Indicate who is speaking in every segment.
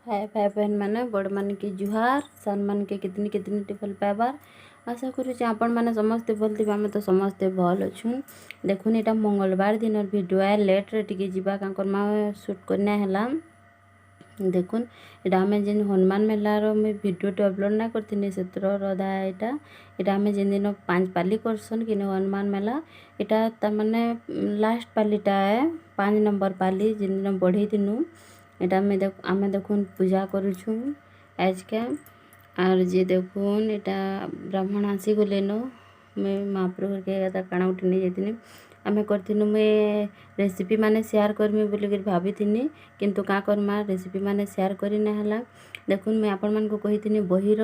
Speaker 1: हाय भाई बहन मैंने बड़ मान की जुहार सान मान के कितनी कितनी भल पाइबार आशा करुचे आपण मैंने समस्ते भल थे आम तो समस्ते भल अच्छुन देखुन यहाँ मंगलवार दिन भिडियो आए लेट्रे टी जा सुट करना है देखुन यहाँ आम जिन हनुमान मेलार मुझे भिडियो अपलोड ना करनी से अधा यहाँ आम जिन दिन 5 पाली करसन कि हनुमान मेला यहाँ माने लास्ट पालीटा है 5 नंबर पाली जिन दिन बढ़े दिनु এটা আমি দেখুন পূজা করুছু আজকে আর যে দেখুন এটা ব্রাহ্মণ আসি গলেন মুই মহাপ্রভু के কাଣା উঠে নিয়ে যাইতিনি আমি করতিনু মুই রেসিপি মানে শেয়ার করমি বলি ভাবিथिनी কিন্তু কা করমা রেসিপি মানে শেয়ার করি না হলা দেখুন মুই আপন মান को কহিथिनी বহির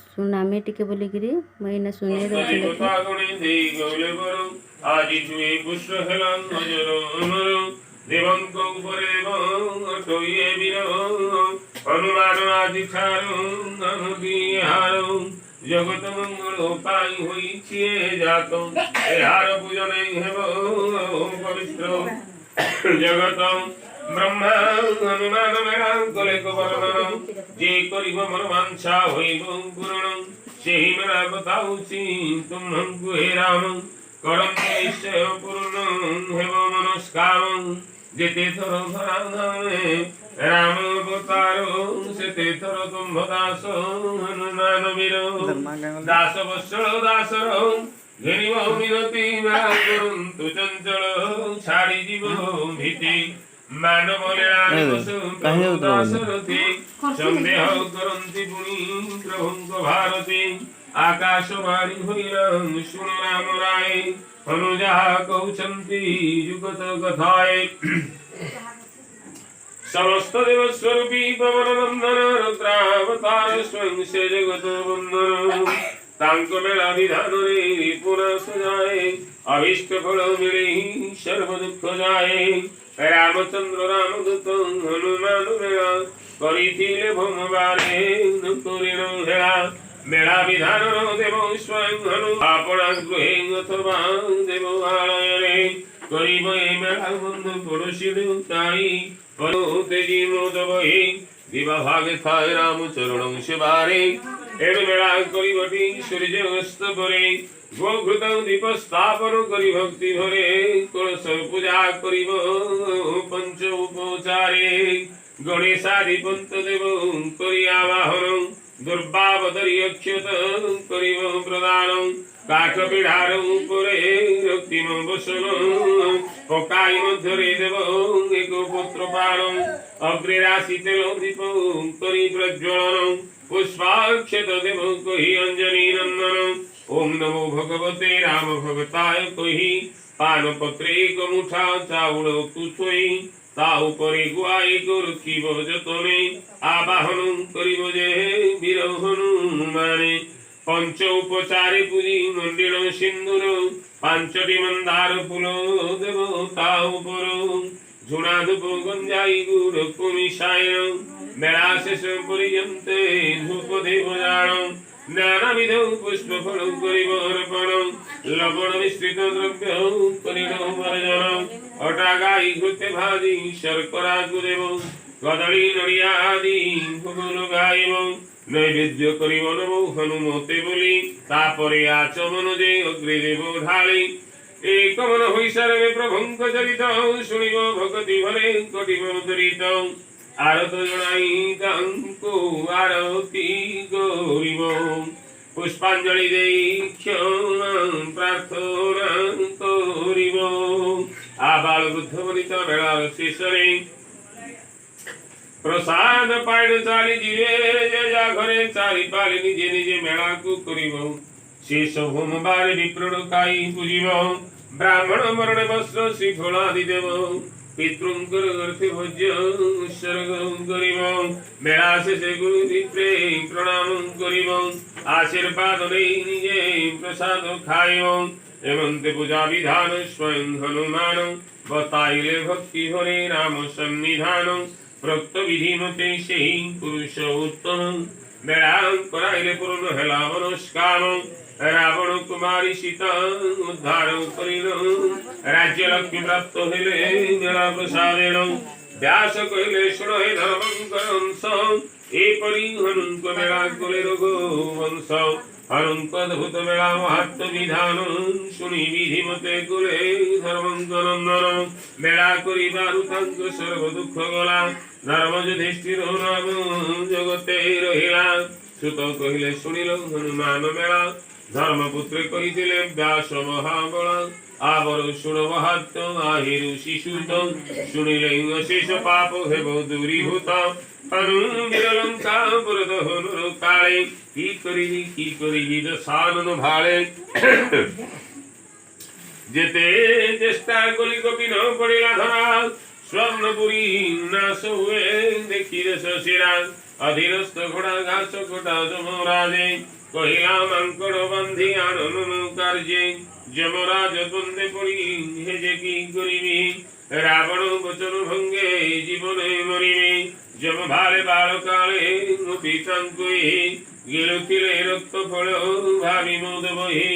Speaker 1: সুনামি টিকে বলি মুই না শুনে দছি আজি তুই পুষ্প হেলান নজর অমর দেবঙ্ক উপরে বয়ে বীর হনুমান আদি ছাড়ো হার জগত মঙ্গল পাই হইছে যাত এহার পূজনে হেব পবিত্র জগত ব্রহ্মা হনুমান মেলা কলে বর্ণন যে করিব মন বাঞ্ছা হইব পূরণ সেই মেলা বতাউছি তুমহঙ্কু হে রাম করন্তে নিশ্চয় পূর্ণ হেব মনস্কাম যেতে থর ধরা ধামে রাম অবতার সেতে থর তুম্ভ দাস হনুমান বীর দাস বৎসল দাসর ঘেনিব মিনতি মেলা করন্তু চঞ্চল ছাড়ি জীব ভীতি মানব দাসরথি সন্দেহ করন্তি পুনি প্রভুঙ্ক ভারতী आकाशवाणी হইরাম শুনো রাম রায় অনুযাহা কৌচন্তি যুগত কথায় সমস্ত দেব স্বরূপী পবন নন্দন রুদ্রাবতার স্বয়ং সে জগত বন্দন তাঙ্ক মেলা বিধানরে পুরা সজায় অভিষ্ট ফল মিলে সর্ব দুঃখ যায় রামচন্দ্র রামদূত হনুমান মেলা করিছিলে ভোমবারে করিল হেলা মেলা বিধান দেব স্বয়ং হনু আপনা গৃহে অথবা দেব আলয়নে করিব এই মেলা বন্ধু পড়োশী তাই তেজি মোদ বহি দিবা ভাগে থায় রামচরণ সেবারে এর মেলা করিবটি সূর্য অস্ত করে গোঘৃত দীপ স্থাপন করি ভক্তি ভরে কলস পূজা করিব পঞ্চ উপচারে গণেশাদি পন্ত দেব করি আবাহন দুর্বাবদরি অক্ষত করিব প্রদান কাঠ পিঢ়ার উপরে রক্তিম বসন পকাই মধ্যরে দেব এক পুত্র প্রাণ অগ্রে রাশি তেল দীপ করি প্রজ্বলন পুষ্পাক্ষত দেব কহি অঞ্জলি নন্দন ওম নমো ভগবতে রাম ভগতায় কহি পানপত্রে এক মুঠা চাউল তুছই তা উপরে গুয়াই করখিব যতনে আবাহন করিব যে বীর হনুমানে পঞ্চ উপচারে পুজি মন্দির সিন্দুর 5টি মন্দার ফুল দেব তা উপর ঝুনা ধূপ গঞ্জাই গুড় কুমিশায় মেলা শেষ পর্যন্তে ধূপ দেব জান নানাবিধ পুষ্প ফল করিব অর্পণ লবণ মিশ্রিত দ্রব্য করিব বর্জন অটা গাই ঘুরতে ভাজি শর্করা দেব কদলী নড়িয়া আদি ভোগ লগাইব নৈবেদ্য করিব নব হনুমতে বলি তারপরে আচমন যে অগ্রে দেব ঢালি এক মন হই সর্বে প্রভুঙ্ক চরিত শুনিব ভক্তি ভরে কটিব দরিত আরত জনাই তাঙ্কু আরতি গরিব পুষ্পাঞ্জলি দেই ক্ষমা প্রার্থনা করিব আবাল বুদ্ধ বনিত মেলার শেষরে প্রসাদ পাইড চালি জিবে যা ঘরে চারি পালি নিজে নিজে মেলাকু করিব শেষ হোমবার বিপ্রণ খাই পুজিব ব্রাহ্মণ মরণে বস্ত্র শ্রীফলাদি দেব পিতৃঙ্কর অর্থে ভোজ্য উৎসর্গ করিব মেলা শেষে গুরু দীপ্রে প্রণাম করিব আশীর্বাদ নেই নিজে প্রসাদ খাইব এমন্তে পূজা বিধান স্বয়ং হনুমান বতাইলে ভক্তি ভরে রাম সন্নিধান প্রক্ত বিধি মতে সেই পুরুষ উত্তম মেলা করাইলে পূর্ণ হেলা মনস্কাম রাবণ কুমারী সীতা উদ্ধার করিল রাজ্য লক্ষ্মী প্রাপ্ত হইলে মেলা প্রসাদেন व्यास कहिले शुण हे धर्मंकर हंस एपरि हनुक मेला कुले रघुवंश हनुक अद्भुत मेला महत्व विधान शुणी विधि मते कुले धर्मंकर नंदन मेला करी बारु तांक सर्व दुख गला धर्म युधिष्ठिर नाम जगते रहिला सुत कहिले शुणिल हनुमान मेला धर्मपुत्र कहिथिले व्यास महाबला आवर शुण महत्व আহিरु शिशुत शुणिले अशेष पाप हेब दूरीभूत हनु विरलंका पुरद हनुर काले की करी दशानन भाले जेते चेष्टा कली कपि न पड़िला धरा स्वर्णपुरी नाश हुए देखी रस शिरा अधीनस्थ घोड़ा घास कोटा जमराजे कहिला मांकड़ बंधी आनन कार्ये जमराज द्वंद्वे पड़ी हेजे की करिबी रावण वचन भंगे जीवने मरिबी जम भाले बाल काले पितांकुई गिलुथिले रक्त फल भावी मोद बही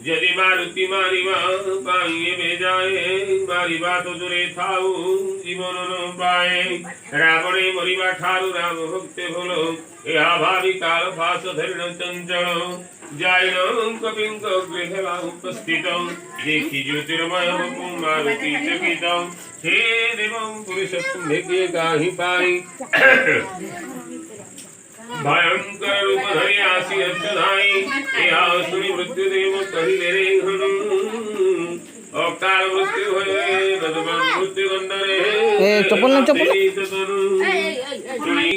Speaker 1: यदि मारुति मारिबा पाइए बेजाए मारिबा तो दूरे थाऊ जीवन न पाए रावणे मरिबा ठारू राम भक्ते भलो यह भावी काल फास धरण चंचल जायन कपिंक गृहला उपस्थित देखी ज्योतिर्मय मारुति चकित हे देव पुरुषोत्तम भेगे गाहि पाई भयंकर रूप धरि आसी अच्छधाई यह सुनि मृत्युदेव कहिले रे हनु अकाल मृत्यु होए नदमन मृत्यु गंधरे चपल सुनि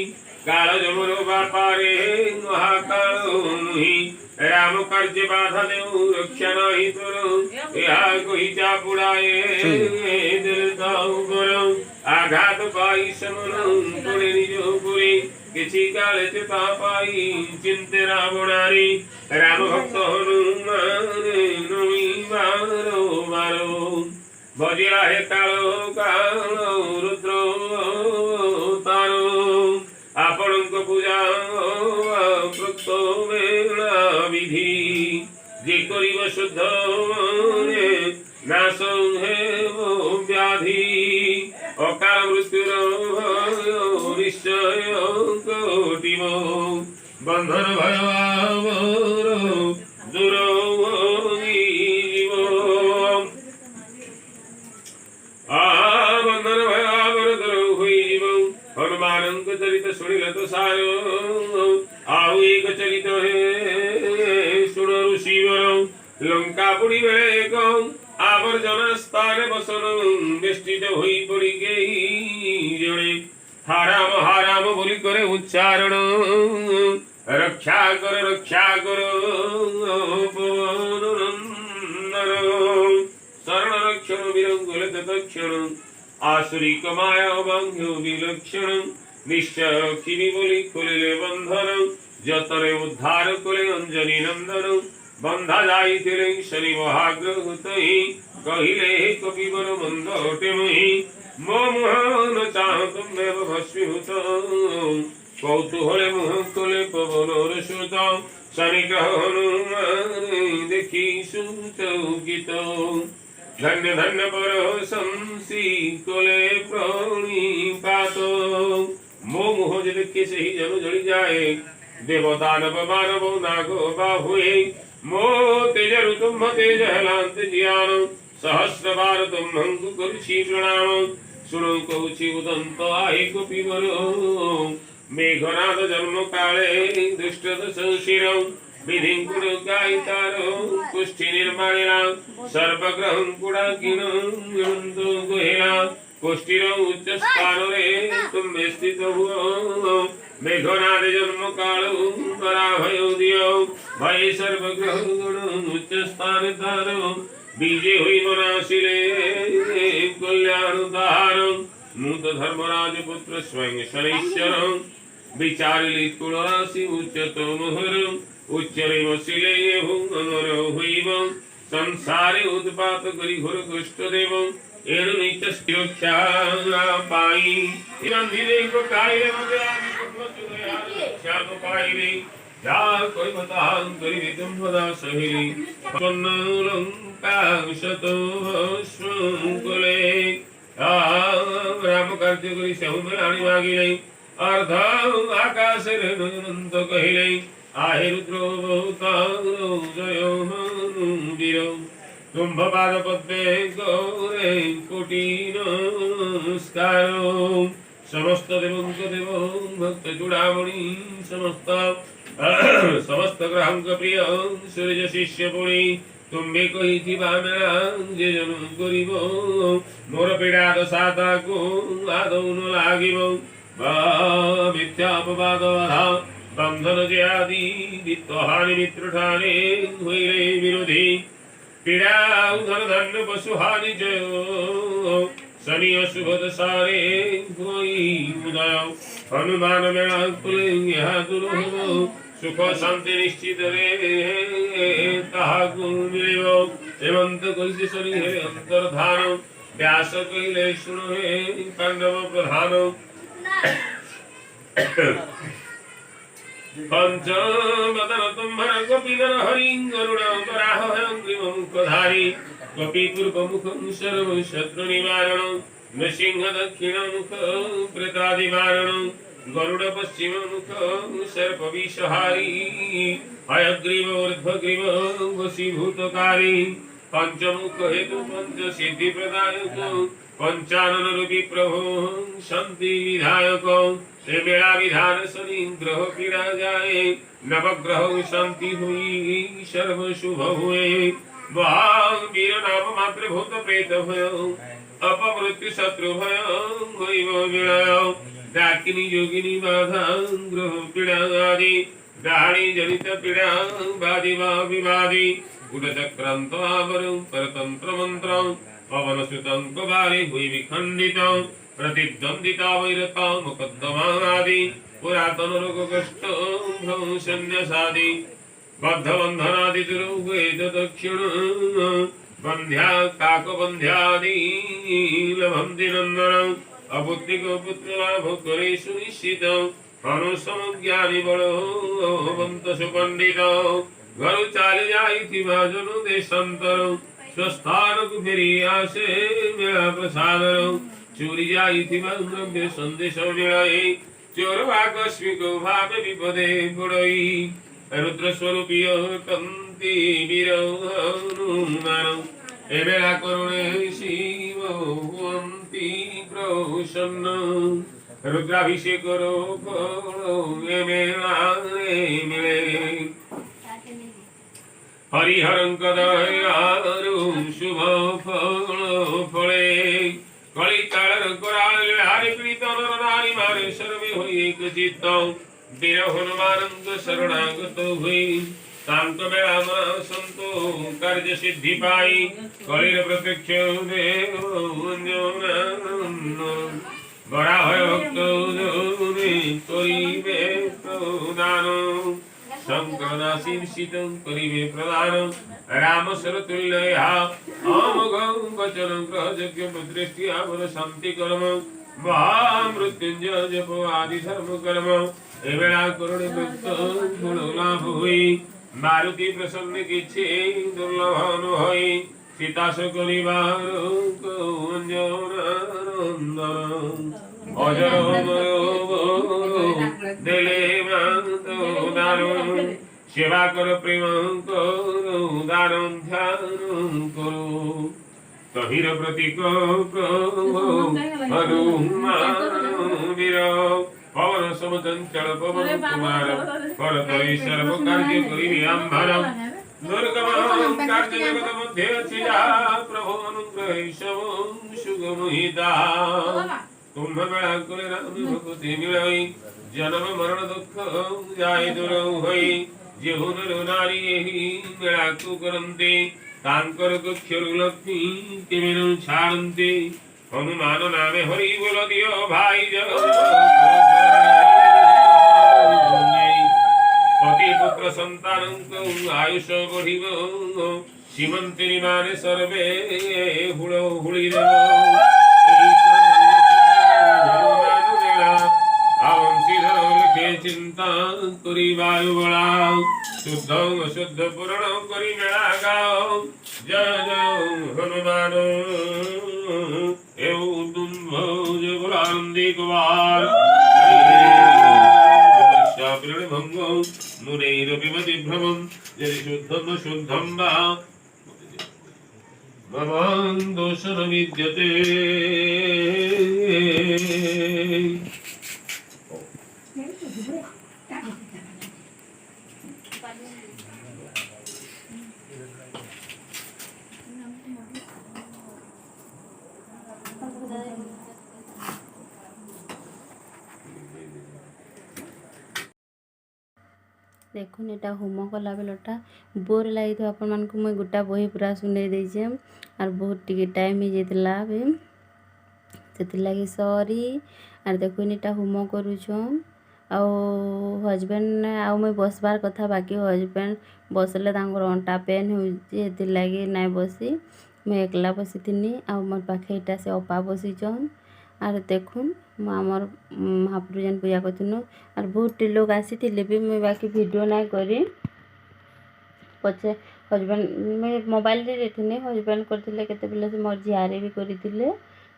Speaker 1: काल जमरो बापारे महाकाल नुहि राम कार्य बाधा देउ रक्षा नहीं तोर यह कोई चापुड़ाए दिल दाउ करो आघात पाई समन पुरे निजो पुरी किछि काले चिता पाई चिंते रावणारी राम भक्त हनुमान नमी मारो मारो भजिला हे कालो कालो रुद्र तारो आपणक पूजा प्रोक्त मेला विधि जे करिब शुद्ध नाश हेबो व्याधि अकाल मृत्युर निश्चय कोटिब बंधन भय आवर दूर बंधन भय आवर दूर होइब हनुमानंक चरित शुणिल तो सारो आउ एक चरित हे शुण ऋषिवर लंका पुरी बेले एक आवर्जन स्थान बसन बेष्टित होई पड़ी गई जड़े हाराम बोली करे उच्चारण रक्षा कर शरण रक्षण विरंगुल तत्क्षण आसुरी कमाया बांध्यो विलक्षण निश्चय किनी बोली खुलिले बंधन जतरे उद्धार कुले अंजनी नंदन बंधा जाइथिले शनि महाग्रहुतहि कहिले कपिवर मंदोटे मुहि मो मोहन चाह तुम्हें भस्मीभूत कौतूहले मुह खोले पवन सुत शनि ग्रह हनुमान देखी सुचौकित धन्य धन्य पर संसी कोले प्रणिपात मो मुह देखी से ही जनु जली जाए देवदानव मानव नागो बाहुए मो तेज ऋतुम तेज हलांत जियान सहस्र बार तुम्हंकु करुछि प्रणाम सुनो कहुछि उदंत आहि कपिवर मेघनाद जन्म काले दुष्ट दशशिर विधि गुण गायितार कुष्ठि निर्माणिला सर्वग्रहं कुडाकिन गोहेला कुष्ठिर उच्च स्थान रे तुम्हे स्थित हुओ मेघनाद जन्म काल पराभय दियो भय सर्वग्रह गुण उच्च स्थान तारो बीजे हुई मनाशिले कल्याण दार मूत धर्मराज पुत्र स्वयं शनैश्वर विचारिली कुलराशि उच्चतो मोहर उच्चरे वशिले अमर हुईब संसारे उत्पात करी घोर कष्ट देव एनु नीच सुरक्षा पाई बंधिले को कायले मते आदि पुत्र चुदया रक्षा को पाईले जा कोई बतां करी विदम्बदा सहिली पन्नलंका शतो श्रुकुले राम कार्य करी सेहु मेलाणी मागिले अर्ध आकाश रे नयनंत कहिले आहे रुद्र बहुतारो जय वीर तुम्भ पाद पद्मे गौरे कोटि नमस्कार समस्त देवंक देव भक्त चूड़ामणि समस्त समस्त ग्रहांक प्रिय सूर्य शिष्य पुणी तुम्हें कही थी मेरा जे जन करिब मोर पीड़ा दशाता को आदौ न लागिब मिथ्या अपवाद बाधा बंधन जे आदि वित्तहानि मित्रठाने हुईले विरोधी पीड़ा उधर धन पशु हानि जय शनि अशुभ दशारे हुई उदय हनुमान मेला कुल यहाँ दुर्लभ सुख शांति निश्चित रे ताहाकु मिलिबो हेमंत कलिते शनि हे अंतर्धान व्यास कहिले शुणु हे पांडव प्रधान पंचवदन तुम्हार कपिधर हरि गरुड़ वराह अग्रिम मुखधारी कपि पूर्व मुखं सर्व शत्रु निवारण नृसिंह दक्षिण मुख प्रेतादि वारण गरुड़ पश्चिम मुख सर्प विषहारी हयग्रीव ऊर्ध्वग्रीव वशीभूतकारी पंचमुख हेतु पंच सिद्धि प्रदायक पंचानन रूपी प्रभु शांति विधायक से मेरा विधान शनि ग्रह पीड़ा जाए नवग्रह शांति हुई सर्व शुभ हुए वीर नाम मात्र भूत प्रेत भय अपमृत्यु शत्रु भय गैव विलय डाकिनी योगिनी बाधा ग्रह पीड़ा आदि डाणी जनित पीड़ा वादि विवादी गुडचक्रांत आवर परतंत्र मंत्र पवन सुतंक बारी हुई विखंडित प्रतिद्वंदिता वैरता मुकद्दमा आदि पुरातन रोग कष्ट भ्रम सन्यासादि बद्ध बंधनादि दुर्वेद दक्षिण बंध्या काक बंध्यादि लभंति नंदन अपुत्रिक पुत्र लाभ करे सुनिश्चित अनुसमज्ञानी बलवंत सुपंडित घर चाली जाई थी जनु देशांतर स्वस्थान को फेरी आसे मेरा प्रसादर चोरी जाई थी द्रव्य संदेश मिलाए चोर आकस्मिक भावे विपदे पड़ई रुद्र स्वरूपीय कंति वीर हनुमान एवेला करुणे शिव हुवंति प्रसन्न रुद्राभिषेक रो फल एवेला मिले हरिहरंक दयारु शुभ फल फले कली कालर कराल हारि पीड़ित नर नारी मारे सर्वे होई एक चित्त वीर हनुमानंद शरणागत हुई शांत बेला मन संतो कार्य सिद्धि पाई कलिर प्रत्यक्ष देव बड़ा है भक्त करिबे प्रदान शंकरनाशीर्षितं करिबे प्रदान राम सरतुल्य अमोघं वचनं ग्रहयज्ञ दृष्टिया वर शांति कर्म महामृत्युंजय जप आदि धर्म कर्म एवेला करुणे भक्त गुण लाभ हुई मारुति प्रसन्न किछे दुर्लभ न होई सीता सकलिबार अंजन अजर देले मातो दारुण सेवा कर प्रेम करो दारुण ध्यान करो कहिर प्रतीक हनुमान वीर पवन समचंचल पवन कुमार करतरि सर्व कार्य करिबे आंभर दुर्गम कार्य जगत मध्ये अछि जा प्रभु अनुग्रह सब सुगम हिता तुम्भ बेला करे राम भक्ति मिलई जन्म मरण दुख जाय दूर होई जेहु नर नारी एहि बेला को करन्ते तांकर कक्षरु लक्ष्मी केमेनु छाड़न्ते हनुमान नामे हरि बोल दियो भाई पति पुत्र संतान आयुष बढ़िब सीमंतिनी माने सर्वे हुड़ हुड़ी चिंता करी वायु बड़ा शुद्ध अशुद्ध पुराण करी मेला गाओ जय जय हनुमान एवं आनंदे कुमार भंगो मुनैरपि भ्रमं यदि शुद्धं शुद्धं वा भवान् दोषो न विद्यते।
Speaker 2: देखुन एटा होम कला बेलटा बोर लगी तो आपण मानक मुई गोटा बही पूरा सुनै देछे और बहुत टिके टाइम ही जेतला बे सेति लगी सॉरी। और देखुन एटा होम करूछन आ हस्बैंड आ मुई बसबार कथा बाकी हस्बैंड बसले तांकर अंटा पेन हो जेति लगी नाय बसी मुई एकला बसी थिनी आ मोर पाखे एटा से अपा बसीछन। और देखुन आमर महाप्रभु जेन पूजा करथिनु और बहुत लोग आसी भी मुई बाकी वीडियो ना करी पछे हस्बैंड मैं मोबाइल रे देथिनी हस्बैंड करथिले केते बेले से मोर जियारे भी करिथिले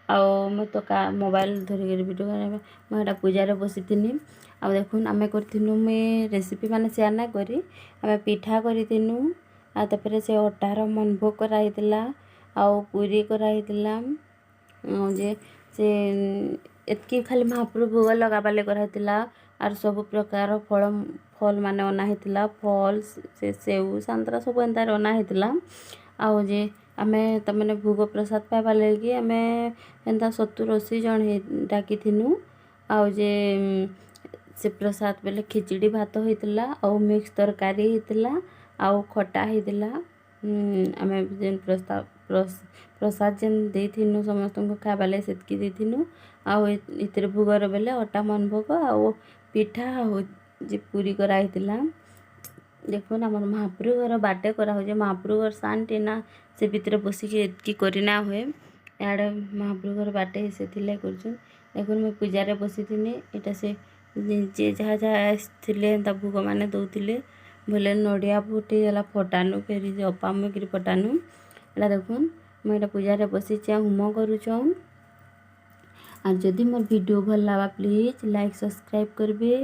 Speaker 2: आ मैं तो का मोबाइल धरि के वीडियो मैं एटा पूजा रे बसिथिनी। आ देखुन आमे करथिनु मैं रेसिपी माने शेयर ना करी आमे पिठा करिथिनु आ तपरे से अटार मनभोग कराइतिला आ पूरी कराइतिला जे से एतकी खाली महाप्रभु भोग लगाबाले कराइतिला और सब प्रकार फल फल माने अना हेतिला फल से सेऊ संतरा सब एंतार अना हेतिला आ जे आमे तमने भोग प्रसाद पाइबा लगी आमे एंता 70-80 जन डाकिथिनु आ जे से प्रसाद बेले खिचड़ी भात होइतिला आ मिक्स तरकारी हेतिला आ खटा हेतिला आमे जेन प्रसाद जेन देथिनु समस्त को खाबाले सेतकी देथिनु आ इतरे भोगर बेले अटा मन भोग आ पिठा जे पूरी करा हेतिला। देखुन हमर महाप्रभु घर बाटे करा हो जे महाप्रभु घर शांति ना से भीतर बसी के एतकी करिना हुए याडे महाप्रभु घर बाटे से थिले करछन। देखुन मैं पूजा रे बसी थिनी एटा से जे जहा जहा थिले ता भोग माने दउथिले बोले नडिया फुटी हला फटानु फेरी जे अपा मुकरी फटानु एला देखुन मैं एटा पूजा रे बसी चे होम करूछन। और जदि मोर वीडियो भल लावा प्लीज लाइक सब्सक्राइब करबे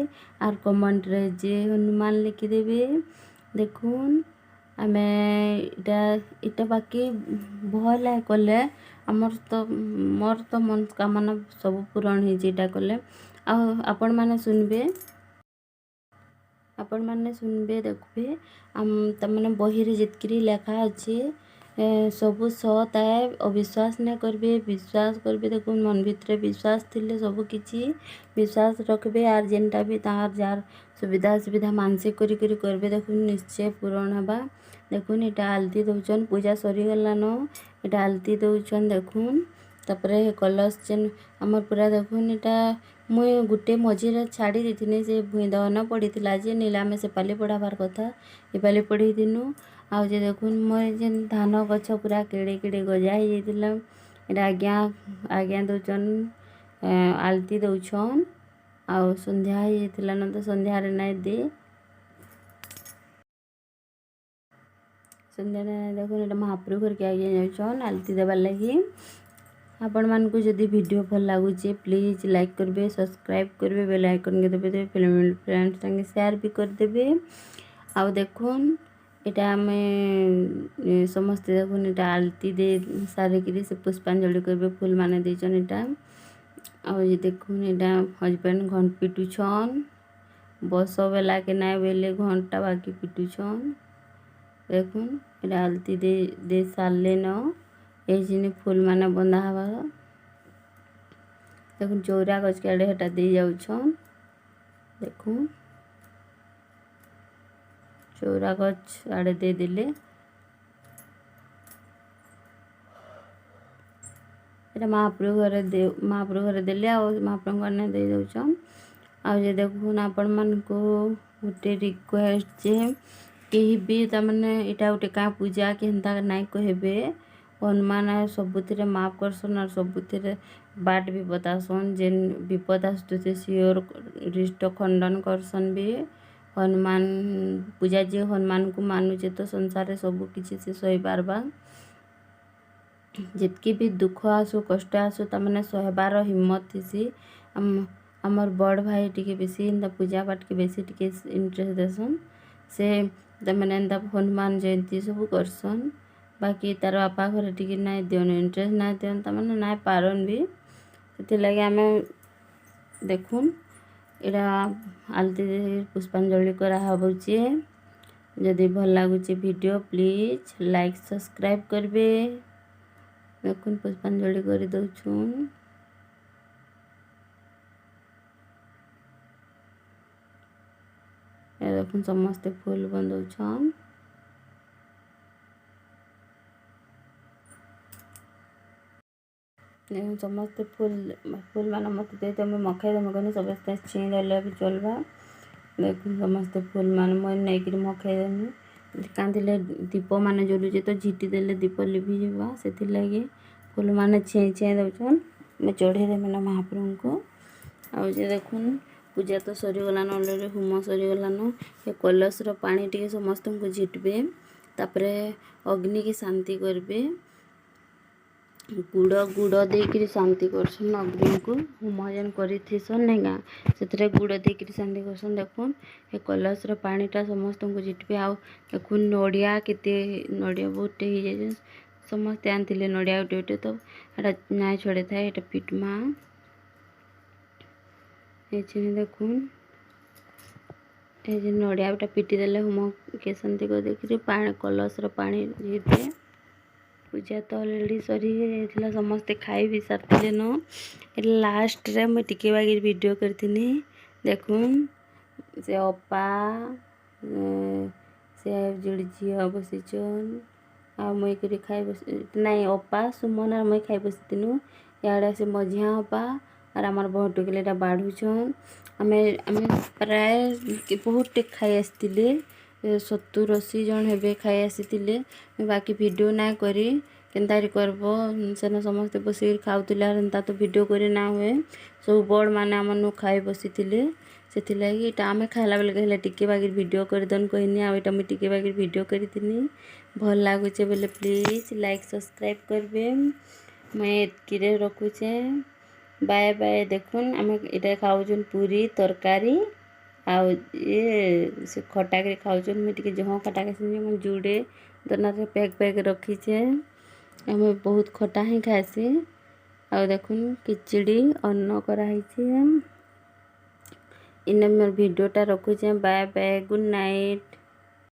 Speaker 2: और कमेंट रे जय हनुमान लिखि देबे। देखुन आमे इटा बाकी भल है कले हमर तो मोर तो मन कामना सब पूरण हे जेटा कले आ आपण माने सुनबे देखबे तमने बही रे जितकरी लेखा अछि सबु सत है अविश्वास नहीं करबे विश्वास करबे। देखुन मन भितर विश्वास थिले सब किछि विश्वास रखबे और जेनटा भी तार जार सुविधा मानसिक करी करबे देखुन निश्चय पूरण हबा। देखुन एटा आलती दउचन पूजा सरी गलान एटा आलती दउचन देखुन तपरे कलश जेन हमर पूरा देखुन एटा मुई गुटे मझीरे छाड़ी देथिनी से भुई दहन पड़ीथिला जे नीलामे से पाली पढ़ाबार कथा ए पाली पढ़ी दिनु आ जे देखुन मोर जेन धान गछ पूरा केड़े केड़े गजा हो जाइतिला एटा आज्ञा दउचन आलती दउछन आ संध्या हो जाइतिला न तो संध्या रे नाइ दे संध्या रे देखुन एटा महाप्रभु घर के आज्ञा जाउछन आलती देबार लागि। आपण मान को जदि वीडियो भल लागुचे प्लीज लाइक करबे सब्सक्राइब करबे बेल आइकन के दबे फैमिली फ्रेंड्स संगे शेयर भी कर देबे। आ देखुन एटा में समस्त देखुन एटा आलती दे सारे किरी से पुष्पांजलि करबे फूल माने देचन एटा आ जे देखुन एटा हस्बैंड घंट पिटुछन बस बेला के नाय बेले घंटा बाकी पिटुछन। देखुन एटा आलती दे सारले न एजिने फूल माने बंधा हवा देखुन चौरा गछ के आड़े हटा दे जाउछन। देखुन चौरा गछ आड़े दे दिले एटा महाप्रभु घरे देले आ महाप्रभु घर ने दे दउछन। आ जे देखुन आपण मन को गोटे रिक्वेस्ट जे केही भी तमने एटा गोटे का पूजा के हंता नाइ कहबे हनुमान सबुथिरे माफ करसन और सबुथिरे बाट भी बतासन जेन विपद आसुते सियोर रिष्ट खंडन करसन भी हनुमान पूजा जे हनुमान को मानुचे तो संसार सब किछि से सही पारबा। जितकी भी दुख आसु कष्ट आसु तमने सहबार हिम्मत थीसी। हमर बड़ भाई टिके बेसी एंता पूजा पाठ के बेसी टिके इंटरेस्ट देसन। से तमने एंता हनुमान जयंती सब करसन। बाकी तार बापा घर टिके नाई दियन इंटरेस्ट नाई दियन तमने नाई पारन भी। से लगे आम देखुन इटा आलती पुष्पांजलि कराचे। जदि भल लगुच वीडियो प्लीज लाइक सब्सक्राइब करबे। देखुन पुष्पांजलि कर दउछुन। देखुन समस्ते फूल बंदौछन। देखुन समस्ते फूल मान मत दे मखाई दम कहनी समस्ते छीन देले भी चलबा। देखुन समस्ते फूल मान मैं नहीं मखाई देनी कांदिले दीप मान जलुचे तो झिटी देले दीप लिभि जावा से लगे फूल मान छे छे दउछन। मैं चढ़े देमी ना महाप्रभु को। आउ जे देखुन पूजा तो सरीगलान अलरेडी होम सरीगलान। ये कलशर पानी टिके समस्त को झिटबे तापरे अग्नि की शांति करबे। गुड़ देकर शांति करसन अग्नि को होम जेन करिथिसन नहीं गाँ से गुड़ देकर शांति करसन। देखुन ये कलशर पानीटा समस्त को झिटबे। आउ देखुन नड़िया केते नड़िया बहुत हो जाए समस्ते आनते नड़िया गोटे गोटे तो यहाँ ना छड़े था ये पिटमा ये देखुन ये नड़िया गोटा पिटी देले होम के शांति कर देखिए पानी कलशर पानी झिटबे। पूजा तो अलरेडी सरी जाइए समस्ते खाई भी सारे न लास्ट रे मुझे टिके बागी वीडियो करथिनी। देखुन से अपा से जोड़ी झील बसीचन आ मुई करी खाई बस नहीं अपा सुमन और मुई खाई बसीनु। इे से मझिया अपा और आमर बहुत टुकलेटा बाढ़ुछन। आमे आमे प्राय बहुत खाई आसते 70-80 जन हेबे खाई आसीतिले। बाकी वीडियो ना करी केनतारी करबो सेन समस्ते बसी खाउतिले एंता तो वीडियो करी ना हुए सब बड़ माने आमनु खाई बसीतिले से लगी इटा आमे खाइला बेले कहले टिके बागी वीडियो करदन कहनी आ इटा मुई टिके बागी वीडियो करथिनी। भल लागुचे बोले प्लीज लाइक सब्सक्राइब करबे। मैं एतकिरे रखुचे बाय बाय। देखुन आमे इटा खाउछन पूरी तरकारी आउ ये से खटा के खाउछन। मुझे टिके जहाँ खटा के मैं जुड़े दोना पैक पैक रखीचे आमे बहुत खटा ही खासी। आउ देखुन खिचड़ी अन्न कराई इने मोर वीडियोटा रखुचे बाय बाय गुड नाइट।